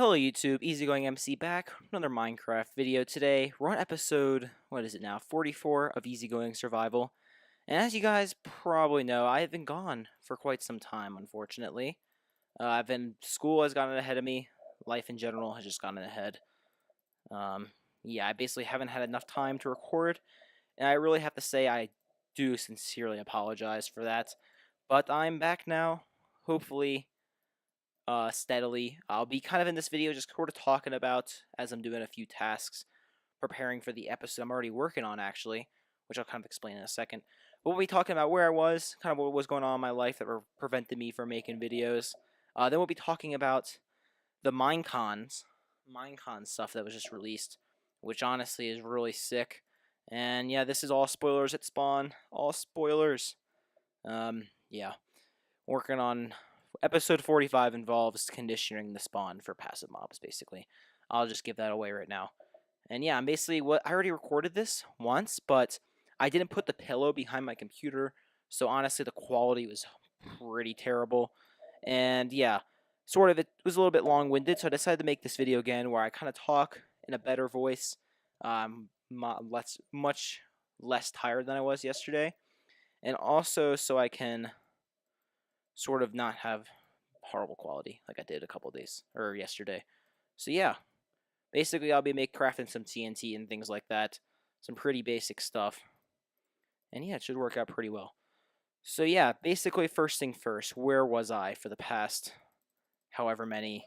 Hello YouTube, EasyGoingMC back, another Minecraft video today. We're on episode, what is it now, 44 of EasyGoing Survival. And as you guys probably know, I have been gone for quite some time, unfortunately. School has gotten ahead of me, life in general has just gotten ahead. Yeah, I basically haven't had enough time to record, and I really have to say I do sincerely apologize for that. But I'm back now, hopefully steadily. I'll be kind of in this video just sort of talking about as I'm doing a few tasks, preparing for the episode I'm already working on actually, which I'll kind of explain in a second. But we'll be talking about where I was, kind of what was going on in my life that prevented me from making videos. Then we'll be talking about the Minecon stuff that was just released, which honestly is really sick. And yeah, this is all spoilers at spawn, all spoilers. Yeah, working on episode 45 involves conditioning the spawn for passive mobs, basically. I'll just give that away right now. And yeah, I'm basically I already recorded this once, but I didn't put the pillow behind my computer, so honestly the quality was pretty terrible. And yeah, sort of it was a little bit long-winded, so I decided to make this video again where I kind of talk in a better voice, much less tired than I was yesterday, and also so I can sort of not have horrible quality like I did a couple days or yesterday. So yeah, basically I'll be crafting some TNT and things like that, some pretty basic stuff, and yeah, it should work out pretty well. So yeah, basically first thing first, where was I for the past however many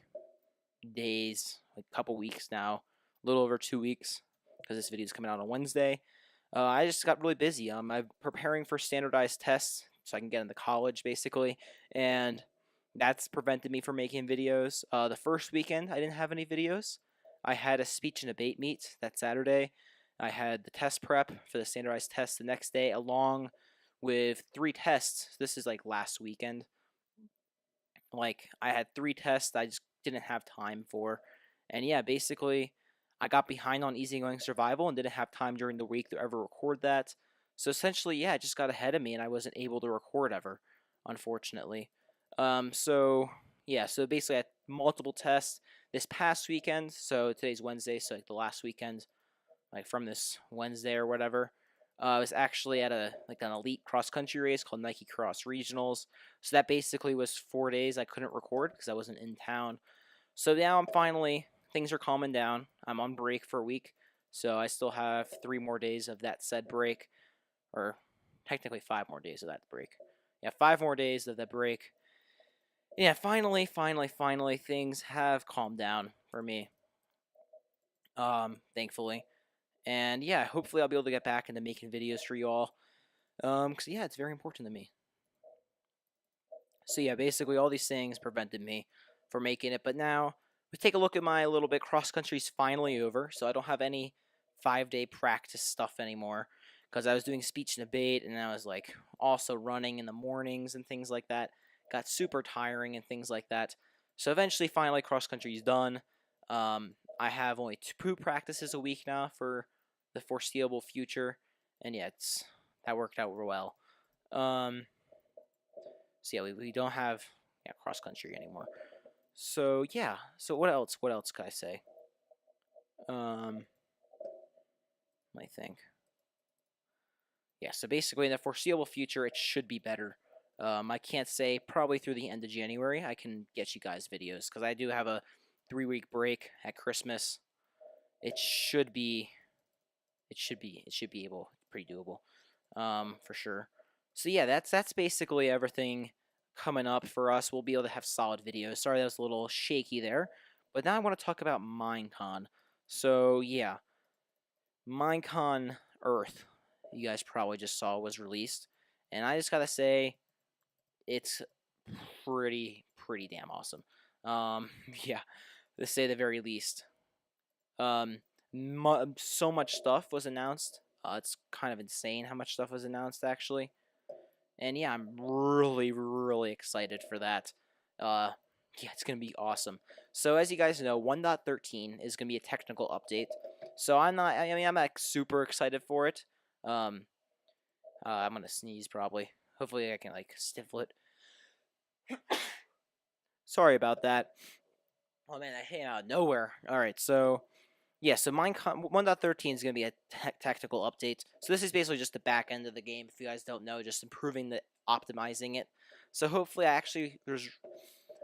days, like a couple weeks now, a little over 2 weeks, because this video is coming out on Wednesday. I just got really busy. I'm preparing for standardized tests so I can get into college, basically, and that's prevented me from making videos. The first weekend, I didn't have any videos. I had a speech and debate meet that Saturday. I had the test prep for the standardized test the next day, along with 3 tests. This is like last weekend. Like, I had 3 tests I just didn't have time for. And yeah, basically, I got behind on EasyGoing Survival and didn't have time during the week to ever record that. So essentially, yeah, it just got ahead of me and I wasn't able to record ever, unfortunately. So yeah, so basically I had multiple tests this past weekend. So today's Wednesday, so like the last weekend, like from this Wednesday or whatever. I was actually at an elite cross country race called Nike Cross Regionals. So that basically was 4 days I couldn't record because I wasn't in town. So now things are calming down. I'm on break for a week, so I still have 3 more days of that said break, or technically 5 more days of that break. Yeah, 5 more days of that break. Yeah, finally, things have calmed down for me. Thankfully. And yeah, hopefully I'll be able to get back into making videos for you all. Because yeah, it's very important to me. So yeah, basically all these things prevented me from making it. But now, we take a look at my little bit. Cross country's finally over, so I don't have any 5-day practice stuff anymore. Because I was doing speech and debate, and I was like also running in the mornings and things like that. Got super tiring and things like that. So eventually, finally, cross country's done. I have only 2 practices a week now for the foreseeable future, and yeah, that worked out real well. So yeah, we don't have cross country anymore. So yeah, so what else? What else could I say? Let me think. Yeah, so basically in the foreseeable future, it should be better. I can't say probably through the end of January I can get you guys videos because I do have a 3-week break at Christmas. It should be able pretty doable, for sure. So yeah, that's basically everything coming up for us. We'll be able to have solid videos. Sorry that was a little shaky there, but now I want to talk about Minecon. So yeah, Minecon Earth, you guys probably just saw, was released, and I just gotta say, it's pretty damn awesome. Yeah, to say the very least. Um, so much stuff was announced. It's kind of insane how much stuff was announced, actually. And yeah, I'm really excited for that. Yeah, it's going to be awesome. So as you guys know, 1.13 is going to be a technical update. So I'm not super excited for it. I'm going to sneeze probably. Hopefully I can stifle it. Sorry about that. Oh man, that came out of nowhere. All right, so yeah, so Minecon 1.13 is going to be a tactical update. So this is basically just the back end of the game. If you guys don't know, just improving the optimizing it. So hopefully, there's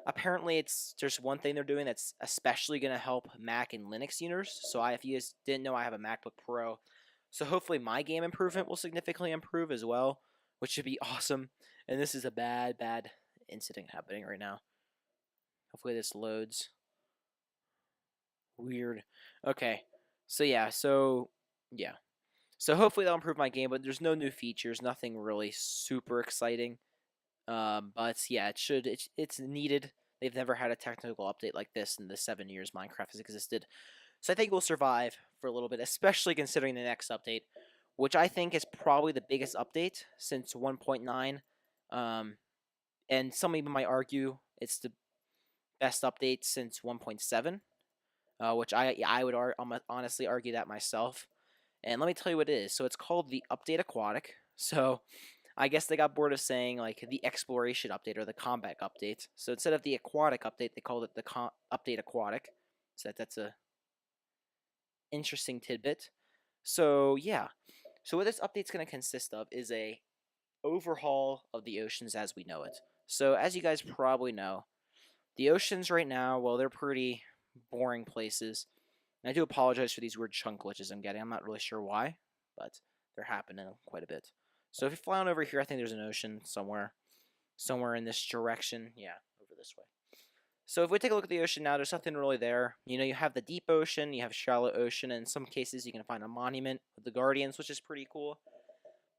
apparently there's one thing they're doing that's especially going to help Mac and Linux users. So if you guys didn't know, I have a MacBook Pro. So hopefully my game improvement will significantly improve as well, which should be awesome. And this is a bad incident happening right now. Hopefully this loads. Weird. Okay. So yeah, yeah. So hopefully that'll improve my game, but there's no new features, nothing really super exciting. But yeah, it's needed. They've never had a technical update like this in the 7 years Minecraft has existed. So I think we'll survive for a little bit, especially considering the next update, which I think is probably the biggest update since 1.9. Um, and some even might argue it's the best update since 1.7. Which I would honestly argue that myself. And let me tell you what it is. So it's called the Update Aquatic. So I guess they got bored of saying like the Exploration Update or the Combat Update. So instead of the Aquatic Update, they called it the Update Aquatic. So that's a interesting tidbit. So yeah. So what this update's going to consist of is a overhaul of the oceans as we know it. So as you guys probably know, the oceans right now, well, they're pretty boring places. And I do apologize for these weird chunk glitches I'm getting. I'm not really sure why, but they're happening quite a bit. So if you fly on over here, I think there's an ocean somewhere in this direction. Yeah, over this way. So if we take a look at the ocean now, there's nothing really there. You know, you have the deep ocean, you have shallow ocean, and in some cases you can find a monument with the Guardians, which is pretty cool.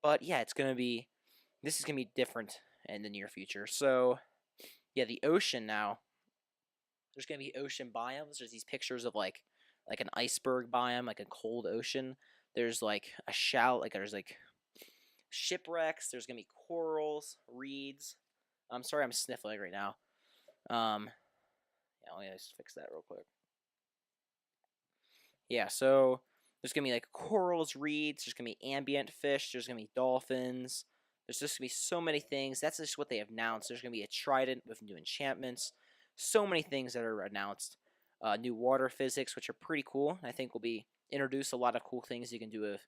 But yeah, this is gonna be different in the near future. So yeah, the ocean now, there's gonna be ocean biomes. There's these pictures of like an iceberg biome, like a cold ocean. There's like a shallow, like there's like shipwrecks. There's gonna be corals, reeds. I'm sorry, I'm sniffling right now. Yeah, let me just fix that real quick. Yeah, so there's gonna be like corals, reeds. There's gonna be ambient fish. There's gonna be dolphins. There's just gonna be so many things. That's just what they have announced. There's gonna be a trident with new enchantments. So many things that are announced. New water physics, which are pretty cool. I think will be introduce a lot of cool things you can do with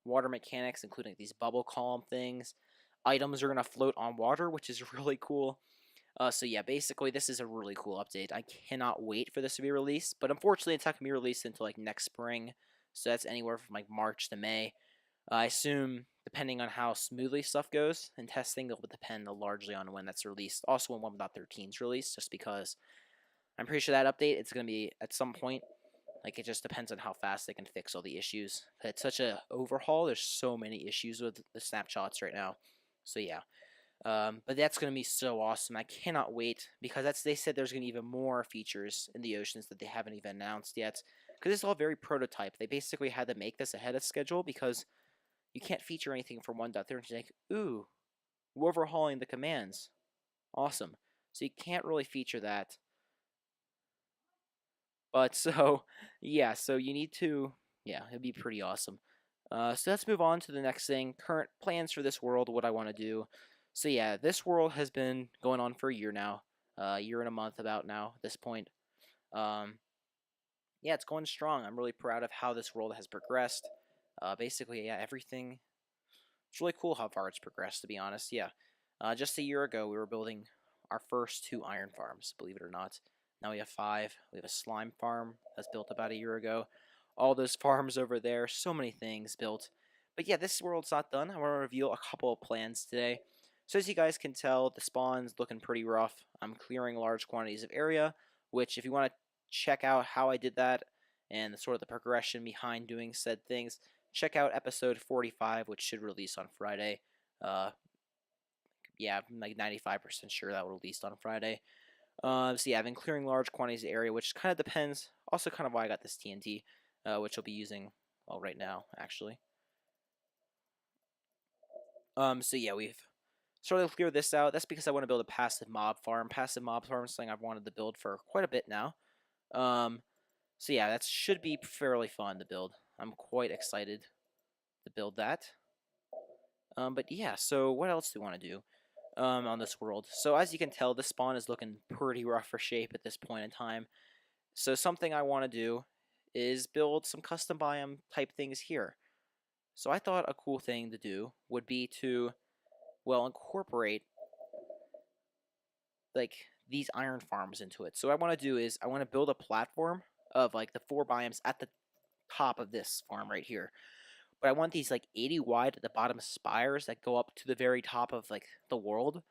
water mechanics, including these bubble column things. Items are gonna float on water, which is really cool. So yeah, basically this is a really cool update. I cannot wait for this to be released, but unfortunately it's not gonna be released until like next spring. So that's anywhere from like March to May. I assume depending on how smoothly stuff goes in testing, it will depend largely on when that's released. Also when 1.13 is released, just because I'm pretty sure that update it's gonna be at some point. Like it just depends on how fast they can fix all the issues. It's such a overhaul. There's so many issues with the snapshots right now. So yeah. But that's gonna be so awesome. I cannot wait because they said there's gonna be even more features in the oceans that they haven't even announced yet. Because it's all very prototype. They basically had to make this ahead of schedule because you can't feature anything from 1.3. Like, ooh, we're overhauling the commands. Awesome. So you can't really feature that. But so yeah, so you need to it'd be pretty awesome. So let's move on to the next thing. Current plans for this world, what I want to do. So yeah, this world has been going on for a year now, a year and a month about now at this point. Um, yeah, it's going strong. I'm really proud of how this world has progressed. Basically, yeah, everything. It's really cool how far it's progressed, to be honest. Yeah, just a year ago we were building our first 2 iron farms, believe it or not. Now we have 5. We have a slime farm that's built about a year ago. All those farms over there, so many things built. But yeah, this world's not done. I want to reveal a couple of plans today. So as you guys can tell, the spawn's looking pretty rough. I'm clearing large quantities of area, which if you want to check out how I did that and sort of the progression behind doing said things, check out episode 45, which should release on Friday. Uh, yeah, I'm like 95% sure that will release on Friday. So yeah, I've been clearing large quantities of area, which kind of depends. Also, kind of why I got this TNT, which I'll be using right now, actually. So yeah, we've sort of cleared this out. That's because I want to build a passive mob farm. Passive mob farm is something I've wanted to build for quite a bit now. Um, so yeah, that should be fairly fun to build. I'm quite excited to build that. But yeah, so what else do we want to do on this world? So as you can tell, this spawn is looking pretty rough for shape at this point in time. So something I want to do is build some custom biome type things here. So I thought a cool thing to do would be to, well, incorporate like these iron farms into it. So what I want to do is I want to build a platform of like the 4 biomes at the top of this farm right here. But I want these like 80 wide at the bottom spires that go up to the very top of like the world.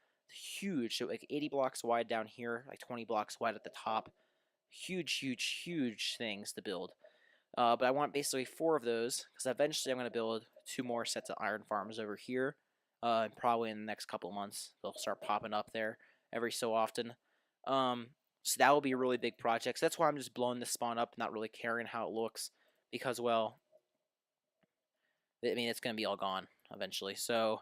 Huge, so like 80 blocks wide down here, like 20 blocks wide at the top. Huge, huge, huge things to build. But I want basically 4 of those because eventually I'm going to build 2 more sets of iron farms over here. And probably in the next couple of months they'll start popping up there every so often. So that will be a really big project. So that's why I'm just blowing this spawn up, not really caring how it looks, because, well, I mean, it's going to be all gone eventually. So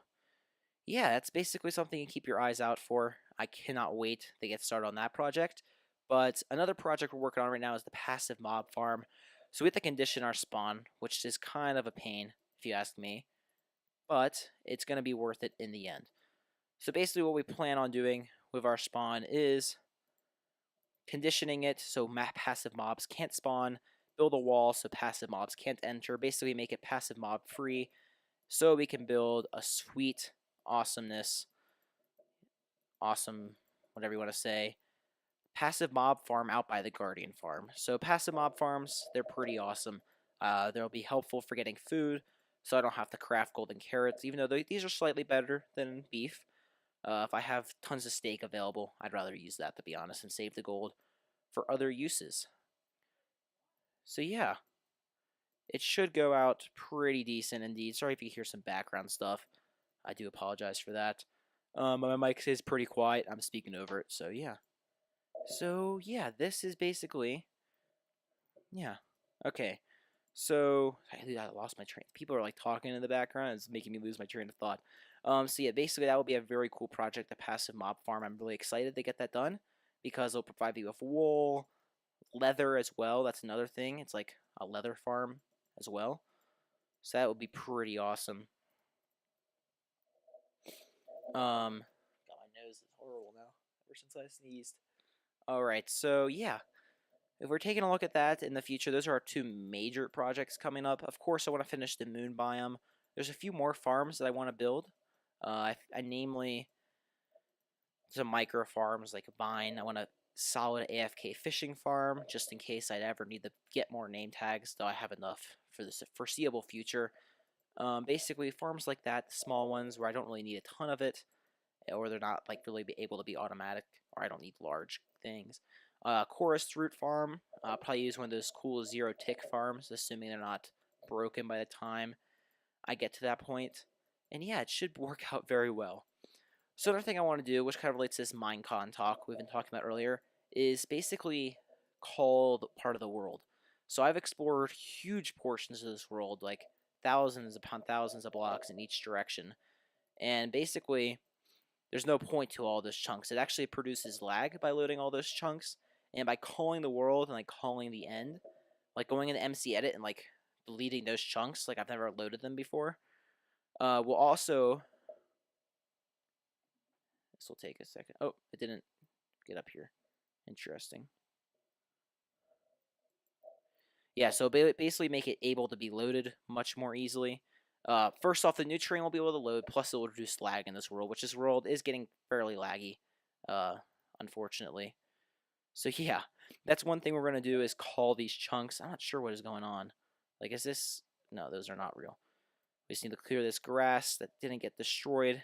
yeah, that's basically something you keep your eyes out for. I cannot wait to get started on that project. But another project we're working on right now is the passive mob farm. So we have to condition our spawn, which is kind of a pain, if you ask me. But it's going to be worth it in the end. So basically what we plan on doing with our spawn is conditioning it so passive mobs can't spawn, build a wall so passive mobs can't enter, basically make it passive mob free so we can build a sweet awesomeness, awesome, whatever you want to say, passive mob farm out by the Guardian farm. So passive mob farms, they're pretty awesome. They'll be helpful for getting food, so I don't have to craft golden carrots, even though these are slightly better than beef. If I have tons of steak available, I'd rather use that, to be honest, and save the gold for other uses. So yeah, it should go out pretty decent indeed. Sorry if you hear some background stuff. I do apologize for that. My mic is pretty quiet. I'm speaking over it, so yeah. So yeah, this is basically, yeah. Okay, so I lost my train. People are like talking in the background. It's making me lose my train of thought. So yeah, basically that will be a very cool project, the passive mob farm. I'm really excited to get that done because it'll provide me with wool, leather as well. That's another thing. It's like a leather farm as well. So that would be pretty awesome. God, my nose is horrible now. Ever since I sneezed. Alright, so yeah. If we're taking a look at that in the future, those are our 2 major projects coming up. Of course, I want to finish the moon biome. There's a few more farms that I want to build. I namely some micro farms like Vine. I want a solid AFK fishing farm just in case I'd ever need to get more name tags, though I have enough for the foreseeable future. Basically, farms like that, small ones where I don't really need a ton of it, or they're not like really able to be automatic, or I don't need large things. Chorus Root Farm, probably use one of those cool 0-tick farms, assuming they're not broken by the time I get to that point. And yeah, it should work out very well. So another thing I want to do, which kind of relates to this Minecon talk we've been talking about earlier, is basically called part of the world. So I've explored huge portions of this world, like thousands upon thousands of blocks in each direction. And basically, there's no point to all those chunks. It actually produces lag by loading all those chunks, and by calling the world and like calling the end, like going into MC Edit and like deleting those chunks, like I've never loaded them before. Will also, this will take a second. Oh, it didn't get up here. Interesting. Yeah, so basically make it able to be loaded much more easily. First off, the new terrain will be able to load, plus it will reduce lag in this world, which this world is getting fairly laggy, unfortunately. So yeah, that's one thing we're going to do is call these chunks. I'm not sure what is going on. Like, is this... No, those are not real. We just need to clear this grass that didn't get destroyed.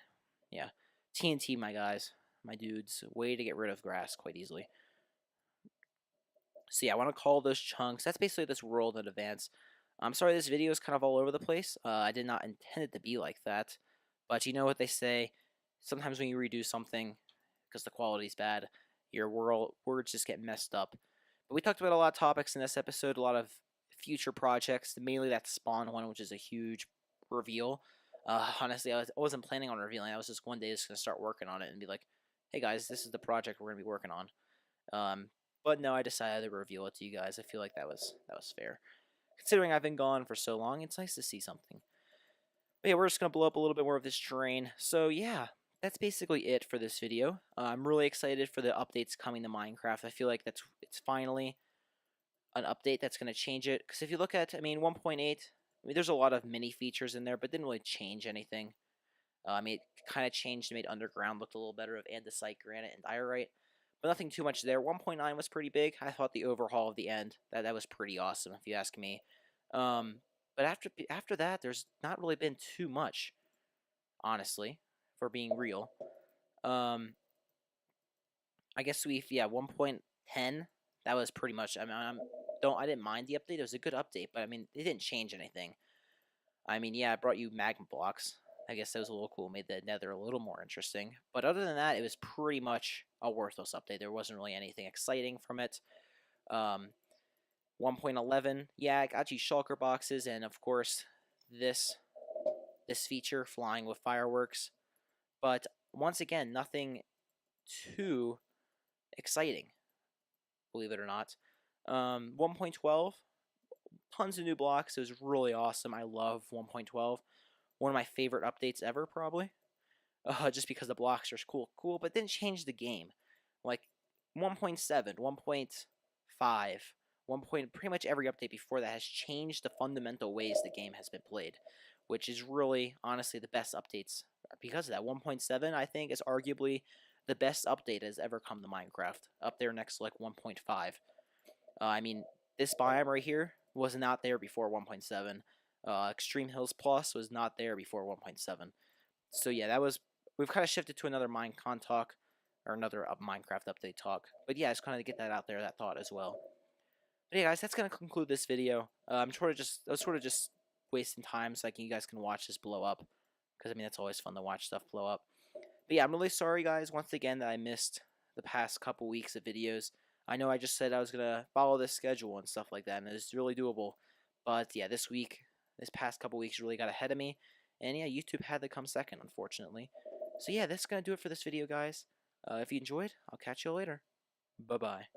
Yeah, TNT, my guys, my dudes. Way to get rid of grass quite easily. So yeah, I want to call those chunks. That's basically this world in advance. I'm sorry this video is kind of all over the place. I did not intend it to be like that. But you know what they say. Sometimes when you redo something, because the quality's bad, your words just get messed up. But we talked about a lot of topics in this episode, a lot of future projects, mainly that spawn one, which is a huge reveal. Honestly, I wasn't planning on revealing. I was just one day just going to start working on it and be like, hey guys, this is the project we're going to be working on. But no, I decided to reveal it to you guys. I feel like that was fair. Considering I've been gone for so long, it's nice to see something. But yeah, we're just going to blow up a little bit more of this terrain. So yeah, that's basically it for this video. I'm really excited for the updates coming to Minecraft. I feel like it's finally an update that's going to change it. Because if you look at, I mean, 1.8, I mean, there's a lot of mini features in there, but didn't really change anything. I mean, it kind of changed, made underground look a little better of andesite, granite, and diorite, but nothing too much there. 1.9 was pretty big. I thought the overhaul of the end that was pretty awesome, if you ask me. But after that, there's not really been too much, honestly, for being real. I guess 1.10. That was pretty much. I mean, I didn't mind the update. It was a good update, but I mean, it didn't change anything. I mean, yeah, it brought you magma blocks. I guess that was a little cool. Made the nether a little more interesting. But other than that, it was pretty much a worthless update. There wasn't really anything exciting from it. 1.11, yeah, it got you shulker boxes, and of course, this feature, flying with fireworks. But once again, nothing too exciting, believe it or not. 1.12, tons of new blocks. It was really awesome. I love 1.12. One of my favorite updates ever, probably. Just because the blocks are cool, but didn't change the game. Like 1.7, 1.5, pretty much every update before that has changed the fundamental ways the game has been played, which is really, honestly, the best updates. Because of that, 1.7, I think, is arguably the best update that has ever come to Minecraft, up there next to like 1.5. I mean, this biome right here was not there before 1.7. Extreme Hills Plus was not there before 1.7. So yeah, we've kind of shifted to another Minecon talk, or another Minecraft update talk. But yeah, just kind of get that out there, that thought as well. But yeah, guys, that's gonna conclude this video. I was sort of just wasting time so you guys can watch this blow up, because I mean it's always fun to watch stuff blow up. But yeah, I'm really sorry, guys, once again that I missed the past couple weeks of videos. I know I just said I was gonna follow this schedule and stuff like that, and it's really doable. But yeah, this past couple weeks really got ahead of me, and yeah, YouTube had to come second, unfortunately. So yeah, that's gonna do it for this video, guys. If you enjoyed, I'll catch you later. Bye bye.